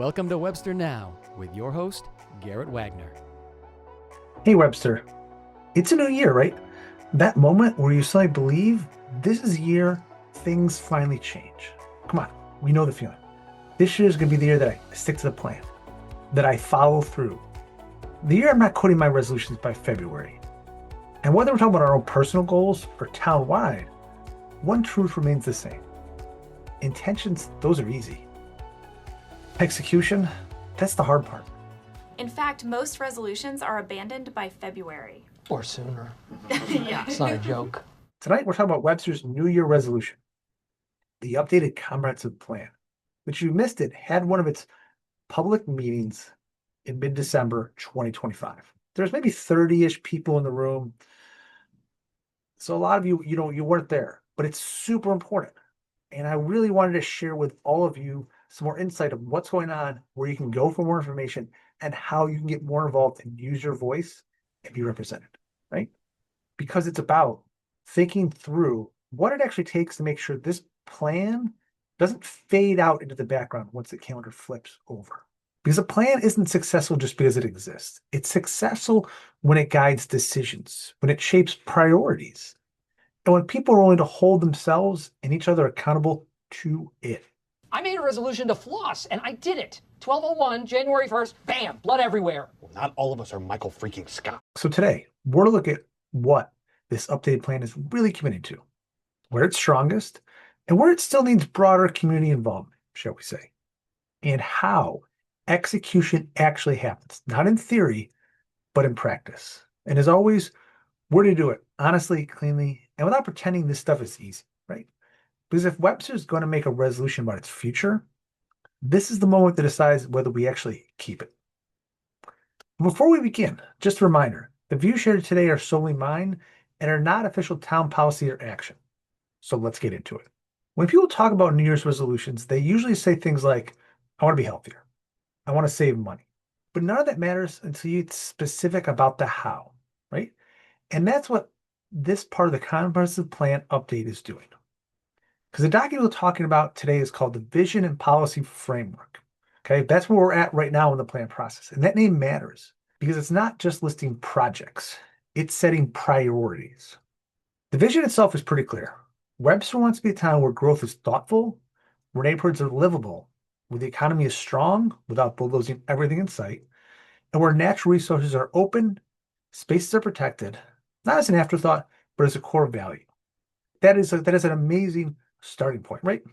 Welcome to Webster Now with your host, Garrett Wagner. Hey, Webster. It's a new year, right? That moment where you suddenly believe this is the year things finally change. Come on, we know the feeling. This year is going to be the year that I stick to the plan, that I follow through. The year I'm not quitting my resolutions by February. And whether we're talking about our own personal goals or town-wide, one truth remains the same. Intentions, those are easy. Execution, that's the hard part. In fact, most resolutions are abandoned by February. Or sooner. Yeah. It's not a joke. Tonight, we're talking about Webster's New Year resolution, the updated comprehensive plan, which you missed it, had one of its public meetings in mid-December 2025. There's maybe 30-ish people in the room. So a lot of you, you weren't there, but it's super important. And I really wanted to share with all of you some more insight of what's going on, where you can go for more information, and how you can get more involved and use your voice and be represented, right? Because it's about thinking through what it actually takes to make sure this plan doesn't fade out into the background once the calendar flips over. Because a plan isn't successful just because it exists. It's successful when it guides decisions, when it shapes priorities, and when people are willing to hold themselves and each other accountable to it. I made a resolution to floss, and I did it. 12:01, January 1st, bam, blood everywhere. Well, not all of us are Michael freaking Scott. So today, we're going to look at what this updated plan is really committing to, where it's strongest, and where it still needs broader community involvement, shall we say, and how execution actually happens, not in theory, but in practice. And as always, we're going to do it honestly, cleanly, and without pretending this stuff is easy, right? Because if Webster's going to make a resolution about its future, this is the moment that decides whether we actually keep it. Before we begin, just a reminder, the views shared today are solely mine and are not official town policy or action. So let's get into it. When people talk about New Year's resolutions, they usually say things like, I want to be healthier. I want to save money. But none of that matters until you get specific about the how, right? And that's what this part of the comprehensive plan update is doing. Because the document we're talking about today is called the Vision and Policy Framework. Okay, that's where we're at right now in the plan process. And that name matters because it's not just listing projects, it's setting priorities. The vision itself is pretty clear. Webster wants to be a town where growth is thoughtful, where neighborhoods are livable, where the economy is strong without bulldozing everything in sight, and where natural resources are open, spaces are protected, not as an afterthought, but as a core value. That is an amazing starting point, right? I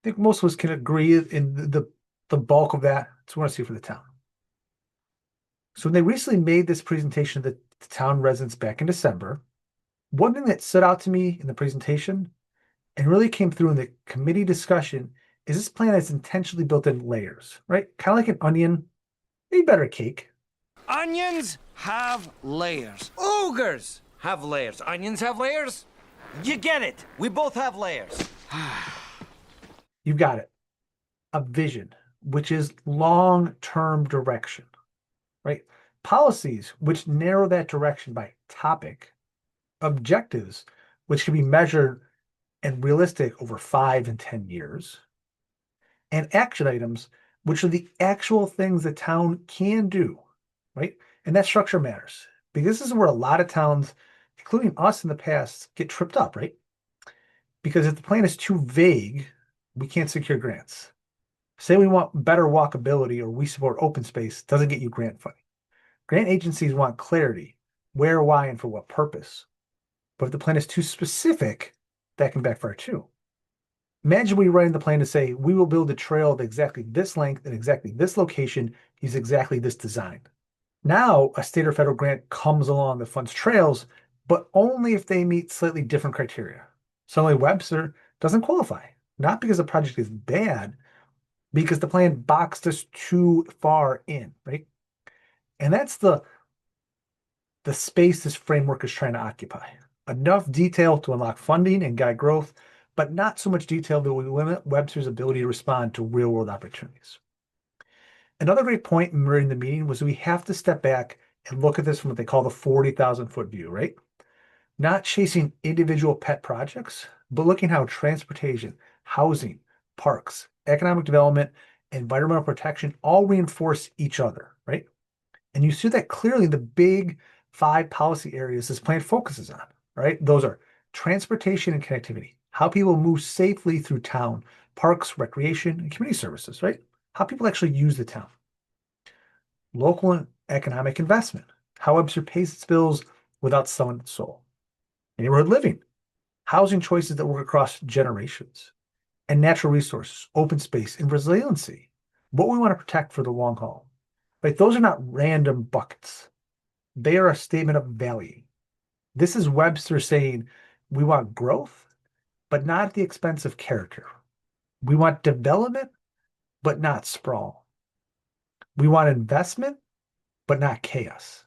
think most of us can agree in the bulk of that. That's what we want to see for the town. So when they recently made this presentation to the town residents back in December, one thing that stood out to me in the presentation and really came through in the committee discussion is this plan is intentionally built in layers, right? Kind of like an onion, maybe better a cake. Onions have layers. Ogres have layers. Onions have layers. You get it. We both have layers. You've got it. A vision, which is long-term direction, right? Policies, which narrow that direction by topic. Objectives, which can be measured and realistic over 5 and 10 years. And action items, which are the actual things the town can do, right? And that structure matters because this is where a lot of towns, including us in the past, get tripped up, right? Because if the plan is too vague, we can't secure grants. Say we want better walkability or we support open space, doesn't get you grant funding. Grant agencies want clarity, where, why, and for what purpose. But if the plan is too specific, that can backfire too. Imagine we write in the plan to say, we will build a trail of exactly this length and exactly this location, use exactly this design. Now, a state or federal grant comes along that funds trails, but only if they meet slightly different criteria. Suddenly Webster doesn't qualify, not because the project is bad, because the plan boxed us too far in, right? And that's the space this framework is trying to occupy. Enough detail to unlock funding and guide growth, but not so much detail that will limit Webster's ability to respond to real-world opportunities. Another great point in the meeting was we have to step back and look at this from what they call the 40,000-foot view, right? Not chasing individual pet projects, but looking how transportation, housing, parks, economic development, environmental protection all reinforce each other, right? And you see that clearly in the big 5 policy areas this plan focuses on, right? Those are transportation and connectivity, how people move safely through town, parks, recreation, and community services, right? How people actually use the town. Local and economic investment, how Webster pays its bills without selling its soul. Neighborhood living, housing choices that work across generations. And natural resources, open space, and resiliency, what we want to protect for the long haul. Right? Those are not random buckets. They are a statement of value. This is Webster saying we want growth, but not at the expense of character. We want development, but not sprawl. We want investment, but not chaos.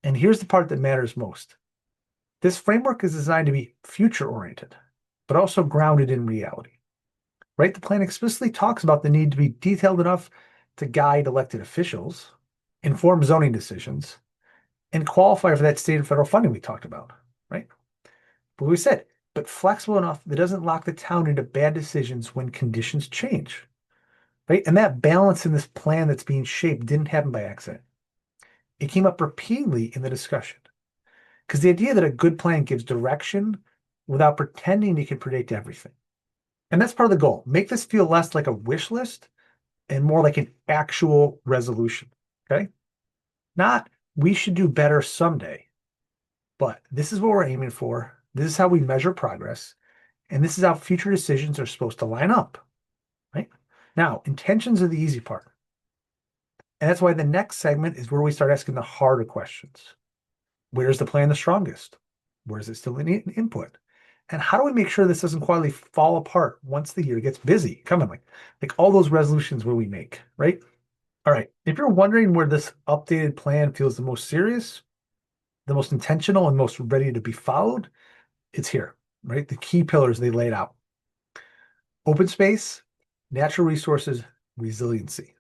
And here's the part that matters most. This framework is designed to be future-oriented, but also grounded in reality. Right? The plan explicitly talks about the need to be detailed enough to guide elected officials, inform zoning decisions, and qualify for that state and federal funding we talked about, right? But we said, but flexible enough that doesn't lock the town into bad decisions when conditions change, right? And that balance in this plan that's being shaped didn't happen by accident. It came up repeatedly in the discussion. Because the idea that a good plan gives direction without pretending it can predict everything. And that's part of the goal. Make this feel less like a wish list and more like an actual resolution, okay? Not, we should do better someday, but this is what we're aiming for. This is how we measure progress, and this is how future decisions are supposed to line up, right? Now, intentions are the easy part. And that's why the next segment is where we start asking the harder questions. Where's the plan the strongest? Where is it still in input? And how do we make sure this doesn't quietly fall apart once the year gets busy? Come on, like all those resolutions where we make, right? All right. If you're wondering where this updated plan feels the most serious, the most intentional, and most ready to be followed, it's here, right? The key pillars they laid out. Open space, natural resources, resiliency,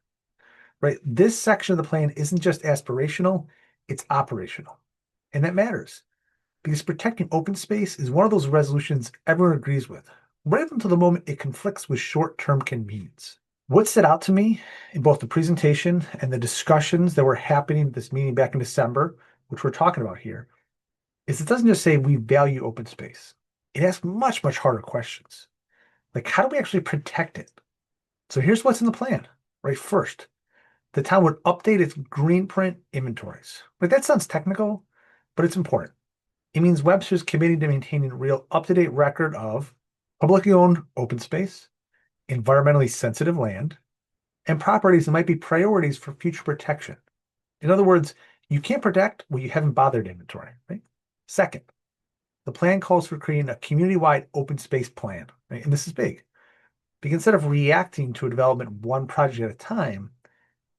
right? This section of the plan isn't just aspirational, it's operational. And that matters. Because protecting open space is one of those resolutions everyone agrees with, right up until the moment it conflicts with short-term convenience. What stood out to me in both the presentation and the discussions that were happening at this meeting back in December, which we're talking about here, is it doesn't just say we value open space. It asks much, much harder questions. Like, how do we actually protect it? So here's what's in the plan, right? First, the town would update its green print inventories. Like, that sounds technical, but it's important. It means Webster's committing to maintaining a real up-to-date record of publicly owned open space, environmentally sensitive land, and properties that might be priorities for future protection. In other words, you can't protect what you haven't bothered to inventory, right? Second, the plan calls for creating a community-wide open space plan, right? And this is big. Because instead of reacting to a development one project at a time,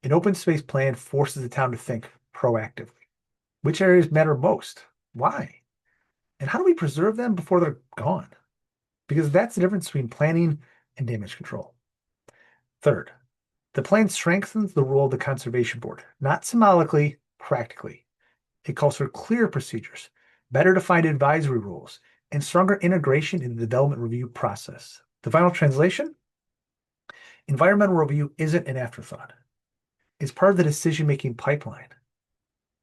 an open space plan forces the town to think proactively. Which areas matter most? Why? And how do we preserve them before they're gone? Because that's the difference between planning and damage control. Third, the plan strengthens the role of the Conservation Board, not symbolically, practically. It calls for clear procedures, better defined advisory rules, and stronger integration in the development review process. The final translation? Environmental review isn't an afterthought. It's part of the decision-making pipeline.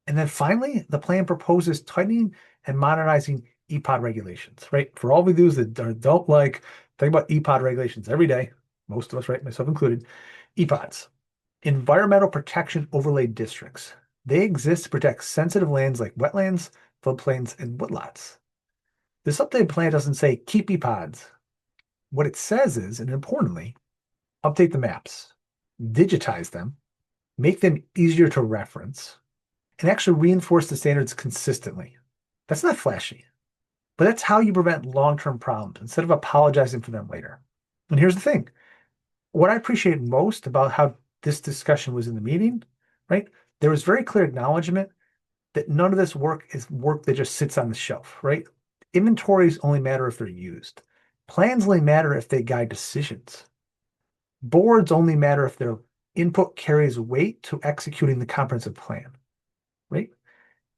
And then finally, the plan proposes tightening and modernizing EPOD regulations, right? For all we do that don't like, think about EPOD regulations every day, most of us, right, myself included, EPODs, Environmental Protection Overlay Districts. They exist to protect sensitive lands like wetlands, floodplains, and woodlots. This updated plan doesn't say keep EPODs. What it says is, and importantly, update the maps, digitize them, make them easier to reference, and actually reinforce the standards consistently. That's not flashy, but that's how you prevent long-term problems instead of apologizing for them later. And here's the thing. What I appreciate most about how this discussion was in the meeting, right? There was very clear acknowledgement that none of this work is work that just sits on the shelf, right? Inventories only matter if they're used. Plans only matter if they guide decisions. Boards only matter if their input carries weight to executing the comprehensive plan, right?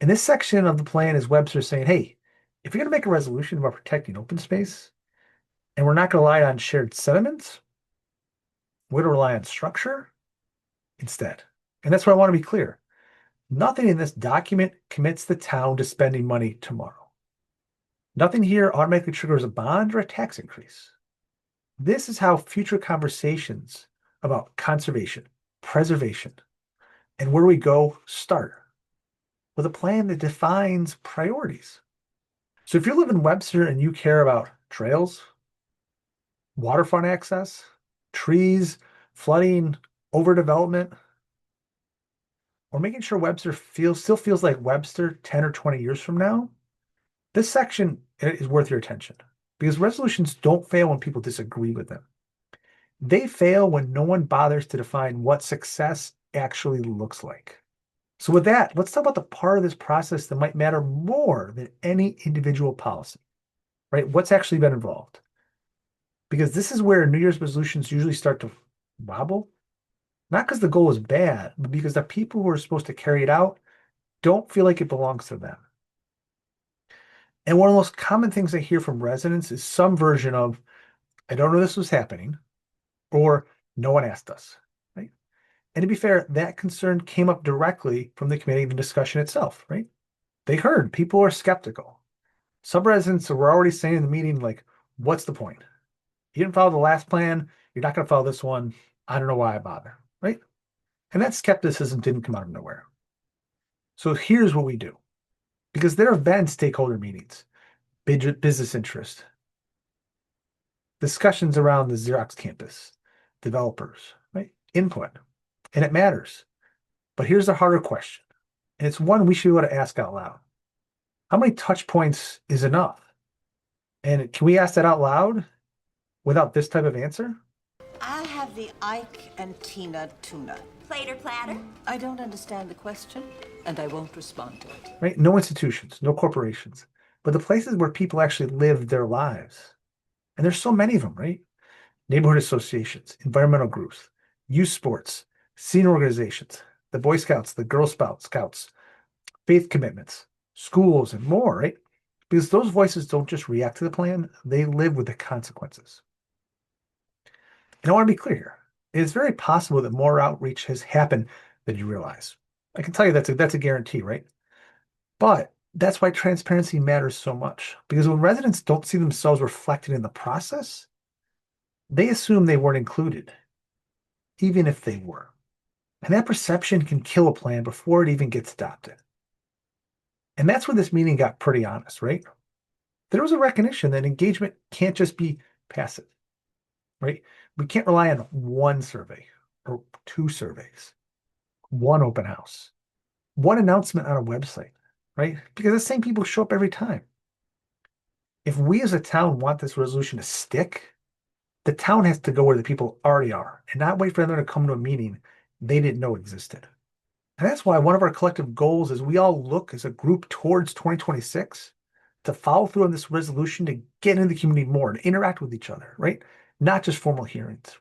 In this section of the plan is Webster saying, hey, if you're going to make a resolution about protecting open space, and we're not going to rely on shared sentiments, We're going to rely on structure instead. And that's where I want to be clear. Nothing in this document commits the town to spending money tomorrow. Nothing here automatically triggers a bond or a tax increase. This is how future conversations about conservation, preservation, and where we go start, with a plan that defines priorities. So if you live in Webster and you care about trails, waterfront access, trees, flooding, overdevelopment, or making sure Webster still feels like Webster 10 or 20 years from now, this section is worth your attention, because resolutions don't fail when people disagree with them. They fail when no one bothers to define what success actually looks like. So with that, let's talk about the part of this process that might matter more than any individual policy, right? What's actually been involved? Because this is where New Year's resolutions usually start to wobble, not because the goal is bad, but because the people who are supposed to carry it out don't feel like it belongs to them. And one of the most common things I hear from residents is some version of, I don't know this was happening, or no one asked us, right? And to be fair, that concern came up directly from the committee and the discussion itself, right? They heard people are skeptical. Some residents were already saying in the meeting, like, what's the point? You didn't follow the last plan. You're not going to follow this one. I don't know why I bother, right? And that skepticism didn't come out of nowhere. So here's what we do. Because there have been stakeholder meetings, business interest, discussions around the Xerox campus, developers, right? Input, and it matters. But here's the harder question, and it's one we should be able to ask out loud. How many touch points is enough? And can we ask that out loud without this type of answer? I'll have the Ike and Tina tuna. Plater platter? I don't understand the question, and I won't respond to it. Right? No institutions, no corporations, but the places where people actually live their lives. And there's so many of them, right? Neighborhood associations, environmental groups, youth sports, senior organizations, the Boy Scouts, the Girl Scouts, faith commitments, schools, and more, right? Because those voices don't just react to the plan, they live with the consequences. And I want to be clear here. It's very possible that more outreach has happened than you realize. I can tell you that's a guarantee, right? But that's why transparency matters so much. Because when residents don't see themselves reflected in the process, they assume they weren't included, even if they were. And that perception can kill a plan before it even gets adopted. And that's where this meeting got pretty honest, right? There was a recognition that engagement can't just be passive, right? We can't rely on one survey or two surveys, one open house, one announcement on a website, right? Because the same people show up every time. If we as a town want this resolution to stick, the town has to go where the people already are and not wait for them to come to a meeting they didn't know existed. And that's why one of our collective goals is we all look as a group towards 2026 to follow through on this resolution, to get into the community more, to interact with each other, right? Not just formal hearings,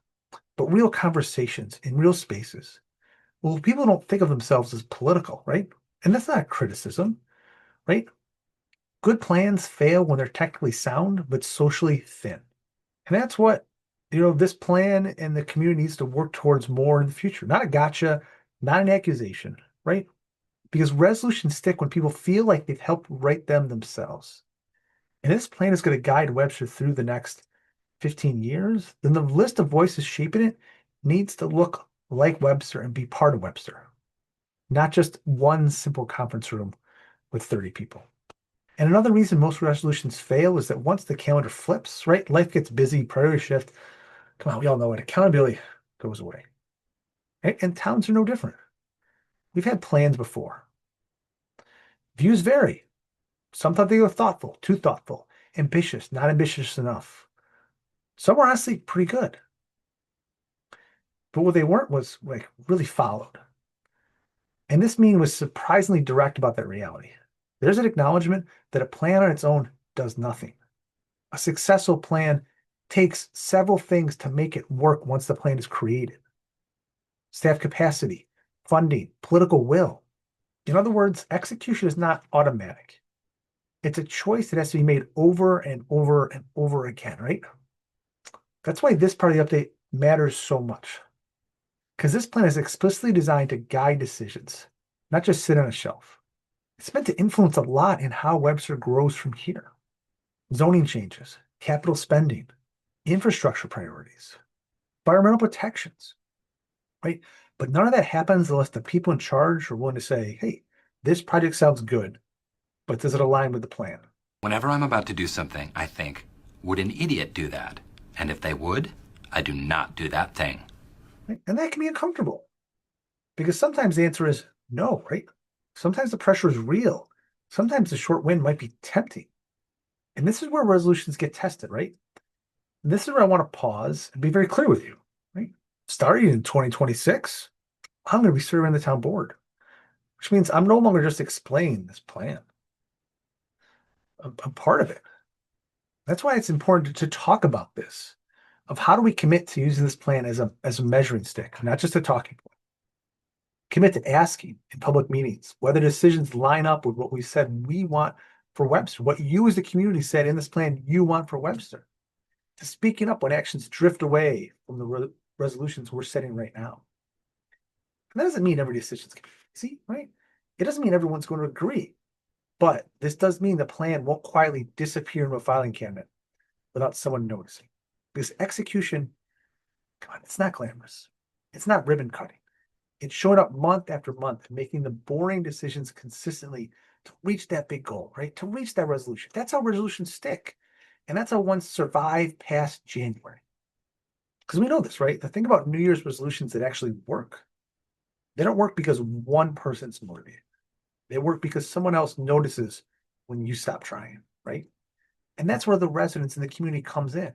but real conversations in real spaces. Well, people don't think of themselves as political, right? And that's not a criticism, right? Good plans fail when they're technically sound, but socially thin. And that's what, this plan and the community needs to work towards more in the future. Not a gotcha, not an accusation, right? Because resolutions stick when people feel like they've helped write them themselves. And this plan is going to guide Webster through the next 15 years, then the list of voices shaping it needs to look like Webster and be part of Webster, not just one simple conference room with 30 people. And another reason most resolutions fail is that once the calendar flips, right, life gets busy, priority shift. Come on, we all know it. Accountability goes away. Right? And towns are no different. We've had plans before. Views vary. Some thought they were thoughtful, too thoughtful, ambitious, not ambitious enough. Some were honestly pretty good. But what they weren't was like really followed. And this meeting was surprisingly direct about that reality. There's an acknowledgement that a plan on its own does nothing. A successful plan takes several things to make it work once the plan is created. Staff capacity, funding, political will. In other words, execution is not automatic. It's a choice that has to be made over and over and over again, right? That's why this part of the update matters so much because this plan is explicitly designed to guide decisions, not just sit on a shelf. It's meant to influence a lot in how Webster grows from here. Zoning changes, capital spending, infrastructure priorities, environmental protections, right? But none of that happens unless the people in charge are willing to say, hey, this project sounds good, but does it align with the plan? Whenever I'm about to do something, I think, would an idiot do that? And if they would, I do not do that thing. Right? And that can be uncomfortable because sometimes the answer is no, right? Sometimes the pressure is real. Sometimes the short win might be tempting. And this is where resolutions get tested, right? And this is where I want to pause and be very clear with you, right? Starting in 2026, I'm going to be serving the town board, which means I'm no longer just explaining this plan. I'm part of it. That's why it's important to talk about this, of how do we commit to using this plan as a measuring stick, not just a talking point. Commit to asking in public meetings whether decisions line up with what we said we want for Webster, what you as the community said in this plan you want for Webster. To speaking up when actions drift away from the resolutions we're setting right now. And that doesn't mean every decision is going to be easy, right? It doesn't mean everyone's going to agree. But this does mean the plan won't quietly disappear into a filing cabinet without someone noticing. Because execution, come on, it's not glamorous. It's not ribbon cutting. It's showing up month after month and making the boring decisions consistently to reach that big goal, right? To reach that resolution. That's how resolutions stick. And that's how one survived past January. Because we know this, right? The thing about New Year's resolutions that actually work, they don't work because one person's motivated. They work because someone else notices when you stop trying, right? And that's where the residents in the community comes in.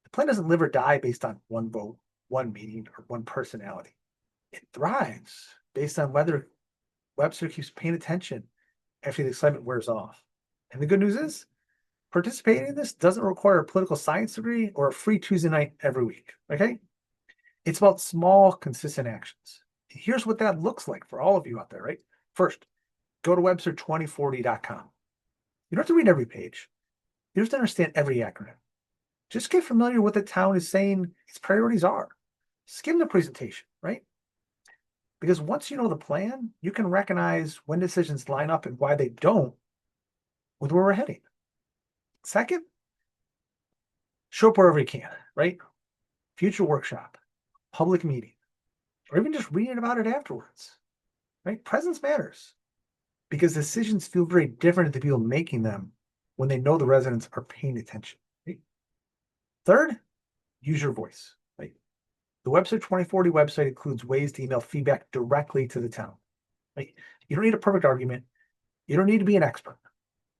The plan doesn't live or die based on one vote, one meeting, or one personality. It thrives based on whether Webster keeps paying attention after the excitement wears off. And the good news is, participating in this doesn't require a political science degree or a free Tuesday night every week, okay? It's about small, consistent actions. Here's what that looks like for all of you out there, right? First, go to Webster2040.com. You don't have to read every page. You just understand every acronym. Just get familiar with what the town is saying its priorities are. Skim the presentation, right? Because once you know the plan, you can recognize when decisions line up and why they don't with where we're heading. Second, show up wherever you can, right? Future workshop, public meeting, or even just reading about it afterwards, right? Presence matters because decisions feel very different to the people making them when they know the residents are paying attention. Right? Third, use your voice. Right? The Webster 2040 website includes ways to email feedback directly to the town. Right? You don't need a perfect argument. You don't need to be an expert.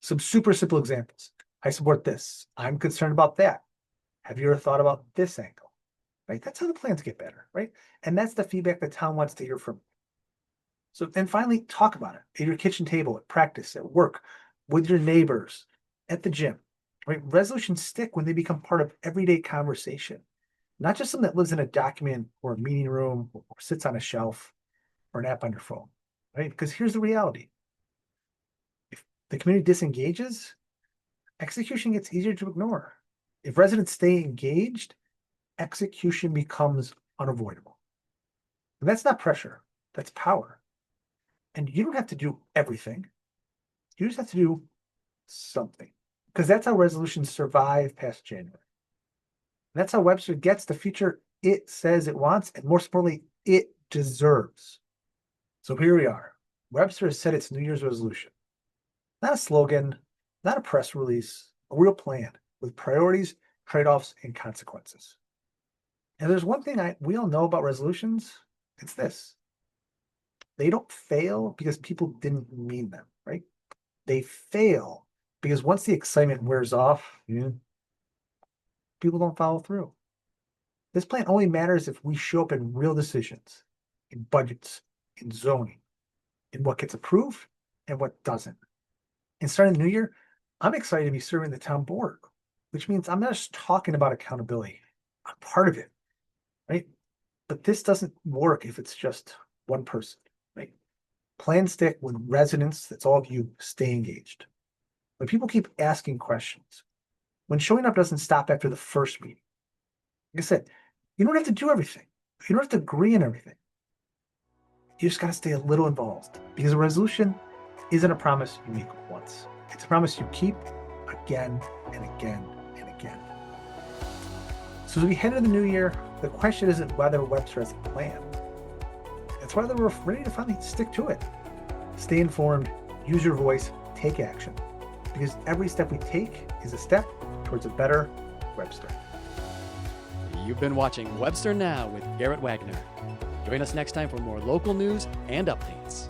Some super simple examples. I support this. I'm concerned about that. Have you ever thought about this angle? Right? That's how the plans get better, right? And that's the feedback the town wants to hear from you. So then finally, talk about it at your kitchen table, at practice, at work, with your neighbors, at the gym, right? Resolutions stick when they become part of everyday conversation, not just something that lives in a document or a meeting room or sits on a shelf or an app on your phone, right? Because here's the reality. If the community disengages, execution gets easier to ignore. If residents stay engaged, execution becomes unavoidable. And that's not pressure, that's power. And you don't have to do everything. You just have to do something. Because that's how resolutions survive past January. And that's how Webster gets the future it says it wants, and more importantly, it deserves. So here we are. Webster has set its New Year's resolution. Not a slogan, not a press release, a real plan with priorities, trade-offs, and consequences. And there's one thing we all know about resolutions, it's this. They don't fail because people didn't mean them, right? They fail because once the excitement wears off, people don't follow through. This plan only matters if we show up in real decisions, in budgets, in zoning, in what gets approved and what doesn't. And starting the new year, I'm excited to be serving the town board, which means I'm not just talking about accountability. I'm part of it, right? But this doesn't work if it's just one person, right? Plans stick when residents, that's all of you, stay engaged. When people keep asking questions, when showing up doesn't stop after the first meeting. Like I said, You don't have to do everything. You don't have to agree on everything. You just got to stay a little involved, because a resolution isn't a promise you make once. It's a promise you keep again and again and again. So as we head into the new year, the question isn't whether Webster has a plan. It's whether we're ready to finally stick to it. Stay informed, use your voice, take action. Because every step we take is a step towards a better Webster. You've been watching Webster Now with Garrett Wagner. Join us next time for more local news and updates.